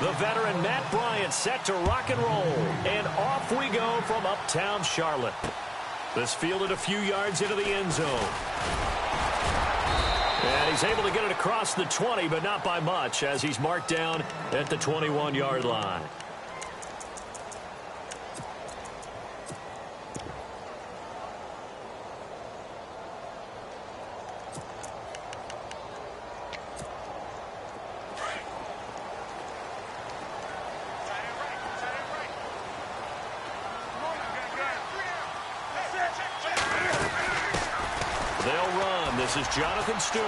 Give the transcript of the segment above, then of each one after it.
The veteran Matt Bryant set to rock and roll. And off we go from uptown Charlotte. This fielded a few yards into the end zone. And he's able to get it across the 20, but not by much, as he's marked down at the 21-yard line. They'll run. This is Jonathan Stewart.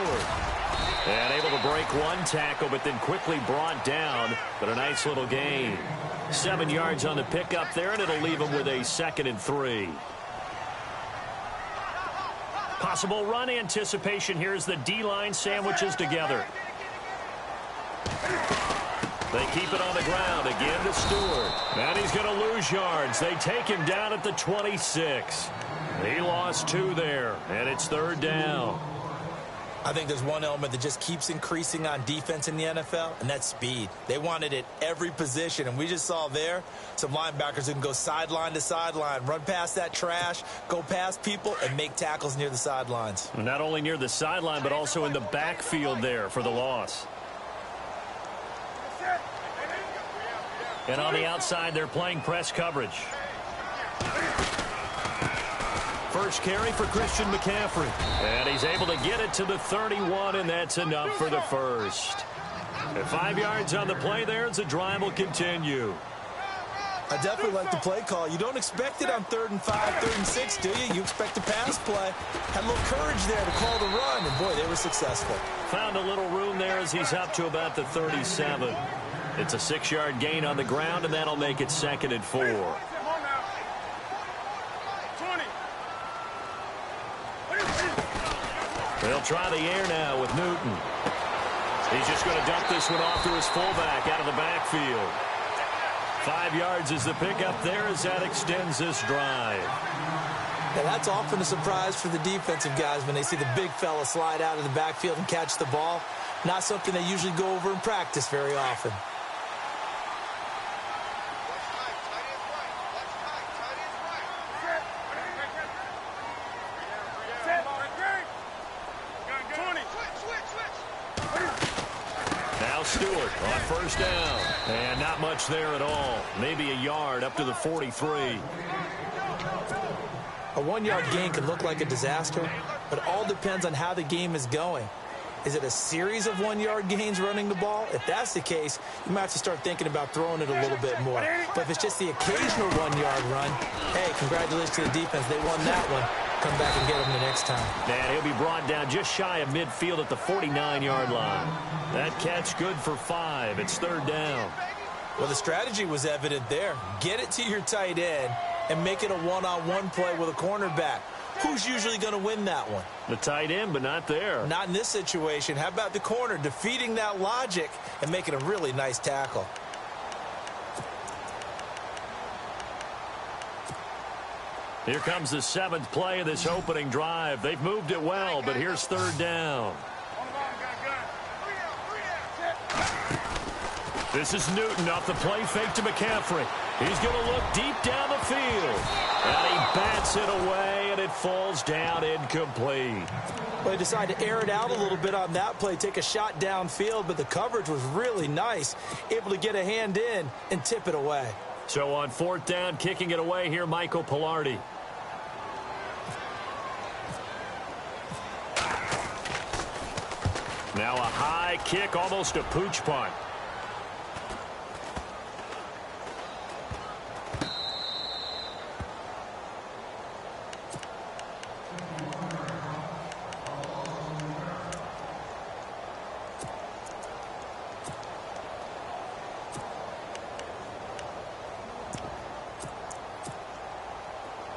And able to break one tackle, but then quickly brought down. But a nice little gain. 7 yards on the pickup there, and it'll leave him with a 2nd and 3. Possible run anticipation here as the D-line sandwiches together. They keep it on the ground again to Stewart. And he's going to lose yards. They take him down at the 26. He lost 2 there, and it's 3rd down. I think there's one element that just keeps increasing on defense in the NFL, and that's speed. They want it at every position, and we just saw there some linebackers who can go sideline to sideline, run past that trash, go past people, and make tackles near the sidelines. Not only near the sideline, but also in the backfield there for the loss. And on the outside, they're playing press coverage. First carry for Christian McCaffrey. And he's able to get it to the 31, and that's enough for the first. And 5 yards on the play there as the drive will continue. I definitely like the play call. You don't expect it on 3rd and 5, 3rd and 6, do you? You expect a pass play. Had a little courage there to call the run, and boy, they were successful. Found a little room there as he's up to about the 37. It's a 6-yard gain on the ground, and that'll make it 2nd and 4. They'll try the air now with Newton. He's just going to dump this one off to his fullback out of the backfield. 5 yards is the pickup there as that extends this drive. Now that's often a surprise for the defensive guys when they see the big fella slide out of the backfield and catch the ball. Not something they usually go over in practice very often. Stewart on first down. And not much there at all. Maybe a yard up to the 43. A 1-yard gain can look like a disaster, but it all depends on how the game is going. Is it a series of 1-yard gains running the ball? If that's the case, you might have to start thinking about throwing it a little bit more. But if it's just the occasional 1-yard run, hey, congratulations to the defense. They won that one. Come back and get him the next time. And he'll be brought down just shy of midfield at the 49-yard line. That catch good for 5. It's 3rd down. Well, the strategy was evident there. Get it to your tight end and make it a one-on-one play with a cornerback. Who's usually going to win that one? The tight end, but not there. Not in this situation. How about the corner defeating that logic and making a really nice tackle? Here comes the 7th play of this opening drive. They've moved it well, but here's 3rd down. This is Newton off the play fake to McCaffrey. He's going to look deep down the field. And he bats it away, and it falls down incomplete. Well, he decided to air it out a little bit on that play, take a shot downfield, but the coverage was really nice. Able to get a hand in and tip it away. So on 4th down, kicking it away here, Michael Pilardi. Now a high kick, almost a pooch punt.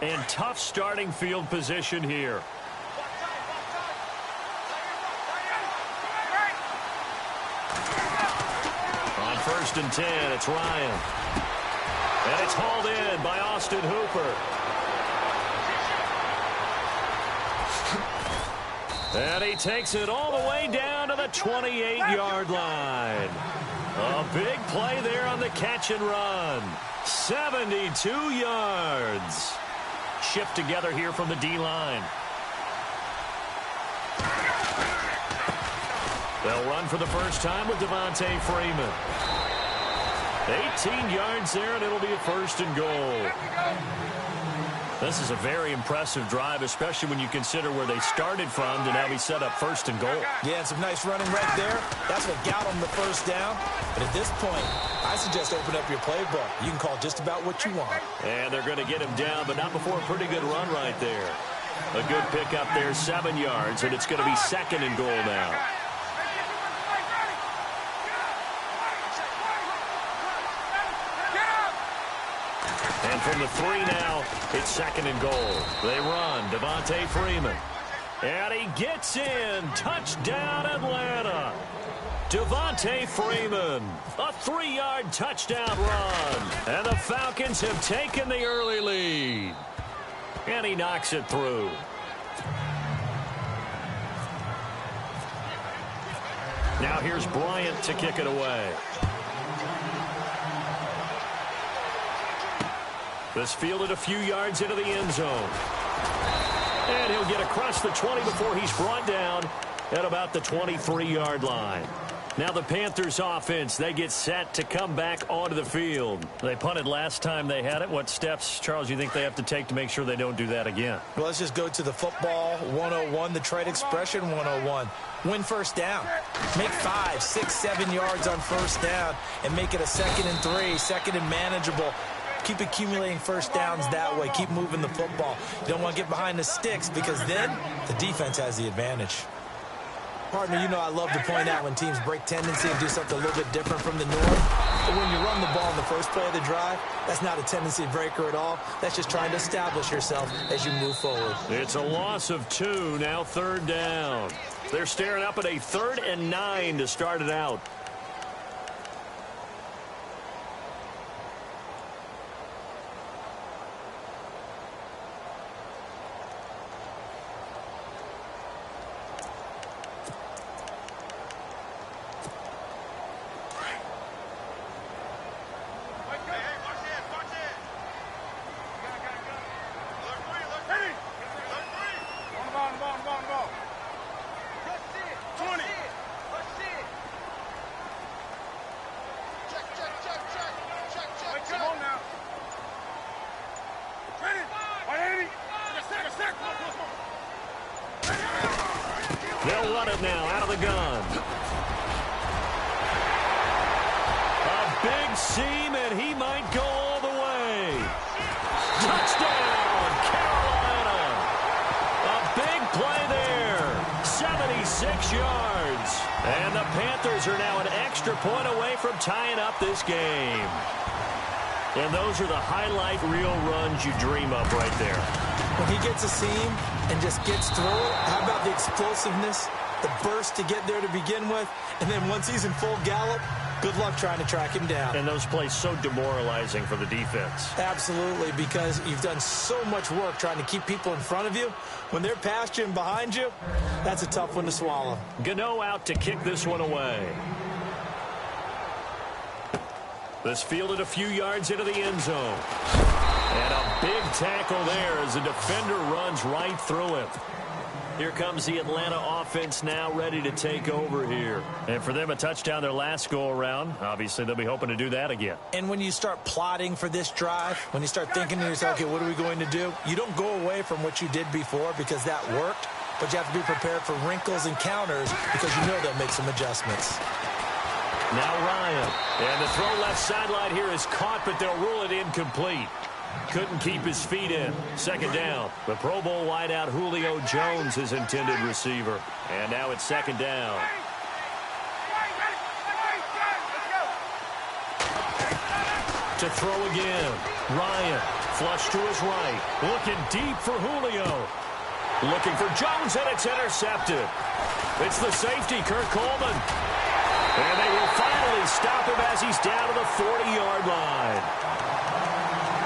And tough starting field position here. On 1st and 10, it's Ryan. And it's hauled in by Austin Hooper. And he takes it all the way down to the 28-yard line. A big play there on the catch and run. 72 yards. Shift together here from the D-line. They'll run for the first time with Devontae Freeman. 18 yards there, and it'll be a first and goal. This is a very impressive drive, especially when you consider where they started from to now be set up first and goal. Yeah, and some nice running right there. That's what got them the first down. But at this point, I suggest open up your playbook. You can call just about what you want. And they're going to get him down, but not before a pretty good run right there. A good pickup there, 7 yards, and it's going to be second and goal now. And from the 3 now, it's second and goal. They run, Devontae Freeman. And he gets in. Touchdown, Atlanta. Devontae Freeman. A 3-yard touchdown run. And the Falcons have taken the early lead. And he knocks it through. Now here's Bryant to kick it away. This fielded a few yards into the end zone. And he'll get across the 20 before he's brought down at about the 23-yard line. Now the Panthers offense, they get set to come back onto the field. They punted last time they had it. What steps, Charles, you think they have to take to make sure they don't do that again? Well, let's just go to the football 101, the trade expression 101. Win first down. Make 5, 6, 7 yards on first down and make it a 2nd and 3, second and manageable. Keep accumulating first downs that way. Keep moving the football. You don't want to get behind the sticks because then the defense has the advantage. Partner, you know I love to point out when teams break tendency and do something a little bit different from the norm. But when you run the ball in the first play of the drive, that's not a tendency breaker at all. That's just trying to establish yourself as you move forward. It's a loss of 2, now third down. They're staring up at a 3rd and 9 to start it out. They'll run it now out of the gun. A big seam, and he might go all the way. Touchdown, Carolina. A big play there. 76 yards. And the Panthers are now an extra point away from tying up this game. And those are the highlight reel runs you dream of right there. When he gets a seam and just gets through it, how about the explosiveness, the burst to get there to begin with, and then once he's in full gallop, good luck trying to track him down. And those plays so demoralizing for the defense. Absolutely, because you've done so much work trying to keep people in front of you. When they're past you and behind you, that's a tough one to swallow. Gano out to kick this one away. This fielded a few yards into the end zone. And a big tackle there as the defender runs right through him. Here comes the Atlanta offense now ready to take over here. And for them, a touchdown their last go-around. Obviously, they'll be hoping to do that again. And when you start plotting for this drive, when you start thinking to yourself, okay, what are we going to do? You don't go away from what you did before because that worked. But you have to be prepared for wrinkles and counters because you know they'll make some adjustments. Now Ryan. And the throw left sideline here is caught, but they'll rule it incomplete. Couldn't keep his feet in. Second down. The Pro Bowl wideout Julio Jones is intended receiver. And now it's second down. To throw again. Ryan. Flush to his right. Looking deep for Julio. Looking for Jones, and it's intercepted. It's the safety, Kurt Coleman. And they will finally stop him as he's down to the 40-yard line.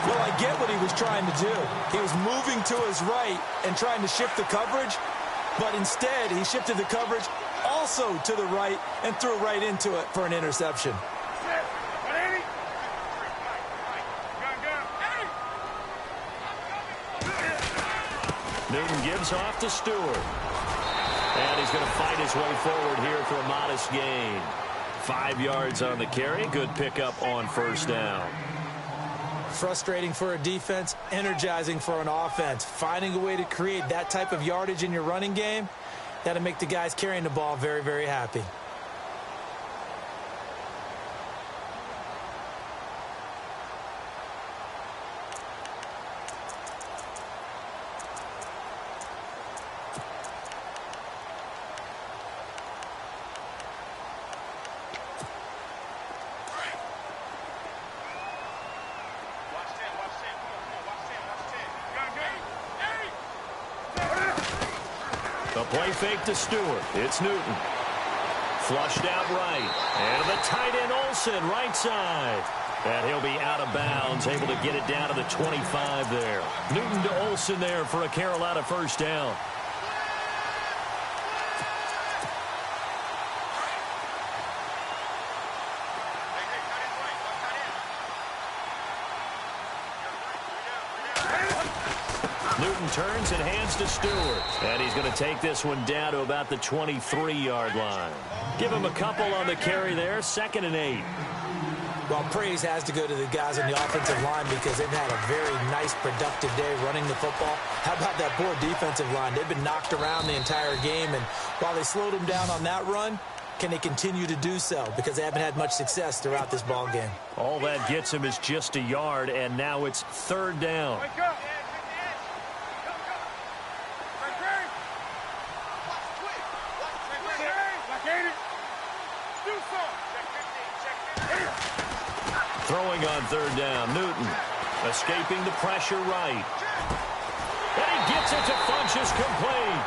Well, I get what he was trying to do. He was moving to his right and trying to shift the coverage, but instead he shifted the coverage also to the right and threw right into it for an interception. Newton gives off to Stewart. And he's going to fight his way forward here for a modest gain. 5 yards on the carry. Good pickup on first down. Frustrating for a defense, energizing for an offense. Finding a way to create that type of yardage in your running game, that'll make the guys carrying the ball very, very happy. The play fake to Stewart. It's Newton. Flushed out right. And the tight end Olsen, right side. And he'll be out of bounds, able to get it down to the 25 there. Newton to Olsen there for a Carolina first down. Newton turns and hands to Stewart. And he's going to take this one down to about the 23-yard line. Give him a couple on the carry there. 2nd and 8. Well, praise has to go to the guys on the offensive line because they've had a very nice, productive day running the football. How about that poor defensive line? They've been knocked around the entire game, and while they slowed them down on that run, can they continue to do so? Because they haven't had much success throughout this ball game. All that gets him is just a yard, and now it's 3rd down. Throwing on 3rd down, Newton escaping the pressure right. And he gets it to Funchess complete.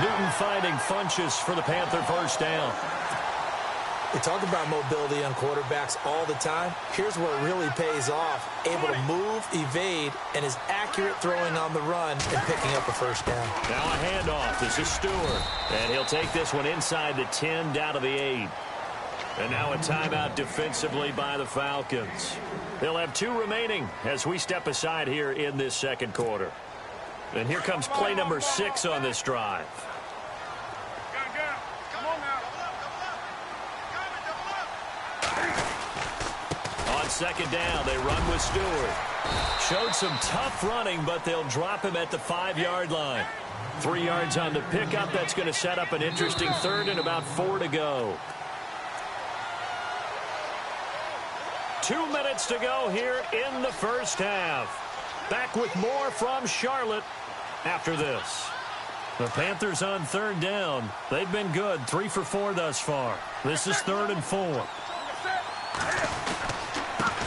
Newton finding Funchess for the Panther first down. We talk about mobility on quarterbacks all the time. Here's where it really pays off. Able to move, evade, and is accurate throwing on the run and picking up a first down. Now a handoff. This is Stewart. And he'll take this one inside the 10 down to the 8. And now a timeout defensively by the Falcons. They'll have 2 remaining as we step aside here in this second quarter. And here comes play number 6 on this drive. On 2nd down, they run with Stewart. Showed some tough running, but they'll drop him at the 5-yard line. 3 yards on the pickup. That's going to set up an interesting 3rd and about 4 to go. 2 minutes to go here in the first half. Back with more from Charlotte after this. The Panthers on 3rd down. They've been good. 3 for 4 thus far. This is 3rd and 4.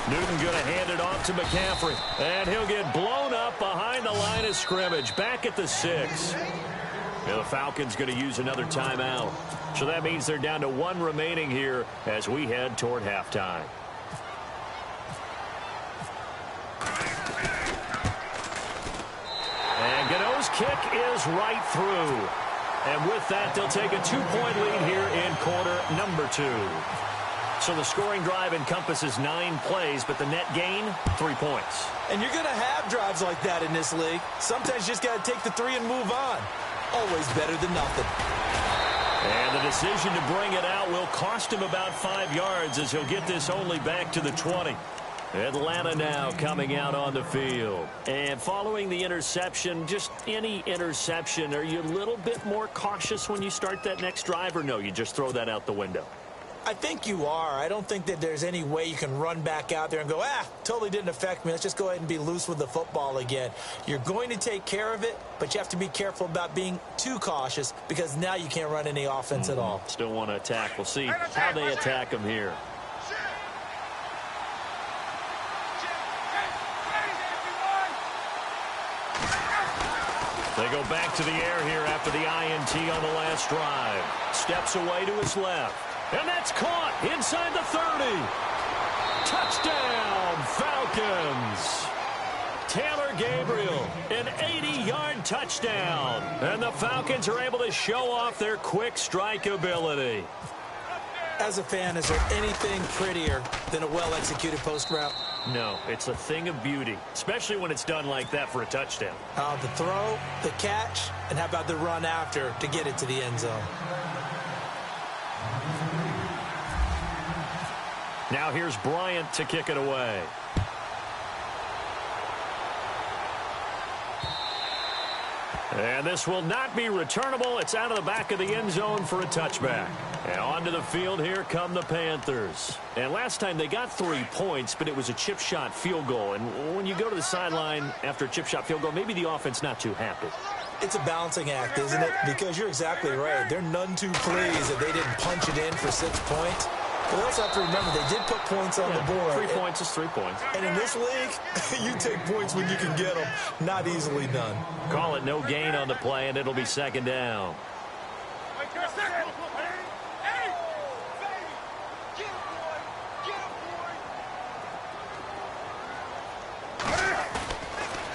Newton going to hand it off to McCaffrey. And he'll get blown up behind the line of scrimmage. Back at the 6. And the Falcons going to use another timeout. So that means they're down to 1 remaining here as we head toward halftime. And Gano's kick is right through. And with that, they'll take a 2-point lead here in quarter number 2. So the scoring drive encompasses 9 plays, but the net gain, 3 points. And you're going to have drives like that in this league. Sometimes you just got to take the 3 and move on. Always better than nothing. And the decision to bring it out will cost him about 5 yards as he'll get this only back to the 20. Atlanta now coming out on the field. And following the interception, just any interception, are you a little bit more cautious when you start that next drive, or no, you just throw that out the window? I think you are. I don't think that there's any way you can run back out there and go, totally didn't affect me. Let's just go ahead and be loose with the football again. You're going to take care of it, but you have to be careful about being too cautious because now you can't run any offense at all. Still want to attack. We'll see how they attack him here. They go back to the air here after the INT on the last drive. Steps away to his left. And that's caught inside the 30. Touchdown, Falcons. Taylor Gabriel, an 80-yard touchdown. And the Falcons are able to show off their quick strike ability. As a fan, is there anything prettier than a well-executed post route? No, it's a thing of beauty, especially when it's done like that for a touchdown. The throw, the catch, and how about the run after to get it to the end zone? Now here's Bryant to kick it away. And this will not be returnable. It's out of the back of the end zone for a touchback. And onto the field, here come the Panthers. And last time they got 3 points, but it was a chip shot field goal. And when you go to the sideline after a chip shot field goal, maybe the offense not too happy. It's a balancing act, isn't it? Because you're exactly right. They're none too pleased that they didn't punch it in for 6 points. But they also have to remember they did put points on the board. 3 points is 3 points. And in this league, you take points when you can get them. Not easily done. Call it no gain on the play, and it'll be second down.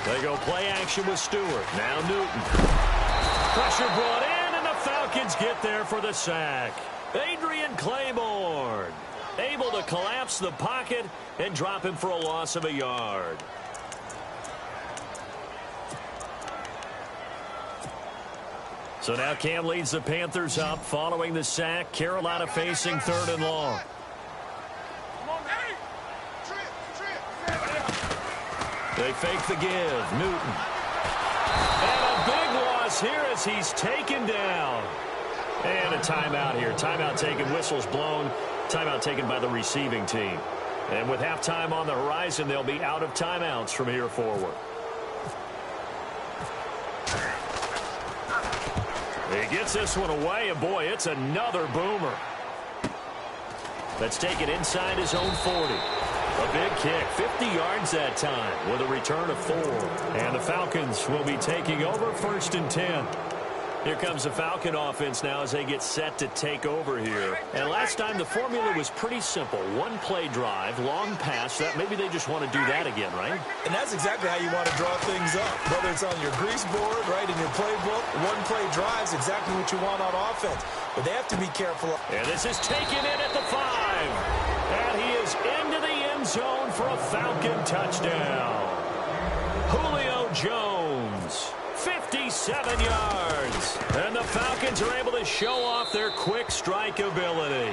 They go play action with Stewart. Now Newton. Pressure brought in, and the Falcons get there for the sack. Adrian Claiborne able to collapse the pocket and drop him for a loss of a yard. So now Cam leads the Panthers up following the sack. Carolina facing 3rd and long. They fake the give. Newton. And a big loss here as he's taken down. And a timeout here. Timeout taken. Whistles blown. Timeout taken by the receiving team. And with halftime on the horizon, they'll be out of timeouts from here forward. He gets this one away, and boy, it's another boomer. Let's take it inside his own 40. A big kick, 50 yards that time with a return of 4. And the Falcons will be taking over 1st and 10. Here comes the Falcon offense now as they get set to take over here. And last time the formula was pretty simple. 1 play drive, long pass. That maybe they just want to do that again, right? And that's exactly how you want to draw things up. Whether it's on your grease board, right, in your playbook, 1 play drive is exactly what you want on offense. But they have to be careful. And this is taken in at the 5. And he is into the end zone for a Falcon touchdown. Julio Jones. 57 yards. And the Falcons are able to show off their quick strike ability.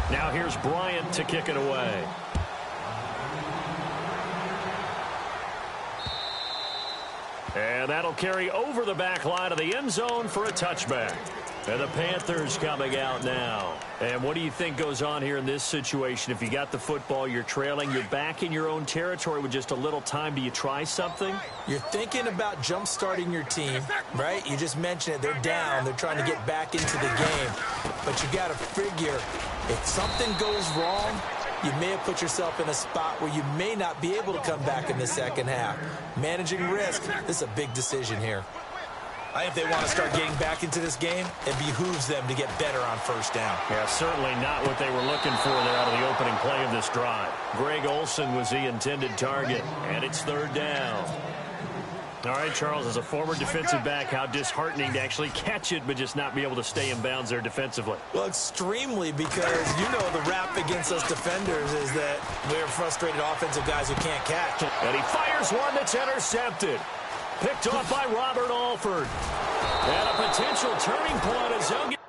Now here's Bryant to kick it away. And that'll carry over the back line of the end zone for a touchback. And the Panthers coming out now. And what do you think goes on here in this situation? If you got the football, you're trailing, you're back in your own territory with just a little time. Do you try something? You're thinking about jump-starting your team, right? You just mentioned it. They're down. They're trying to get back into the game. But you got to figure if something goes wrong, you may have put yourself in a spot where you may not be able to come back in the second half. Managing risk, this is a big decision here. I think if they want to start getting back into this game, it behooves them to get better on 1st down. Yeah, certainly not what they were looking for there out of the opening play of this drive. Greg Olsen was the intended target, and it's 3rd down. All right, Charles, as a former defensive back, how disheartening to actually catch it but just not be able to stay in bounds there defensively. Well, extremely, because you know the rap against us defenders is that we're frustrated offensive guys who can't catch. And he fires one that's intercepted. Picked off by Robert Alford. And a potential turning point as they'll get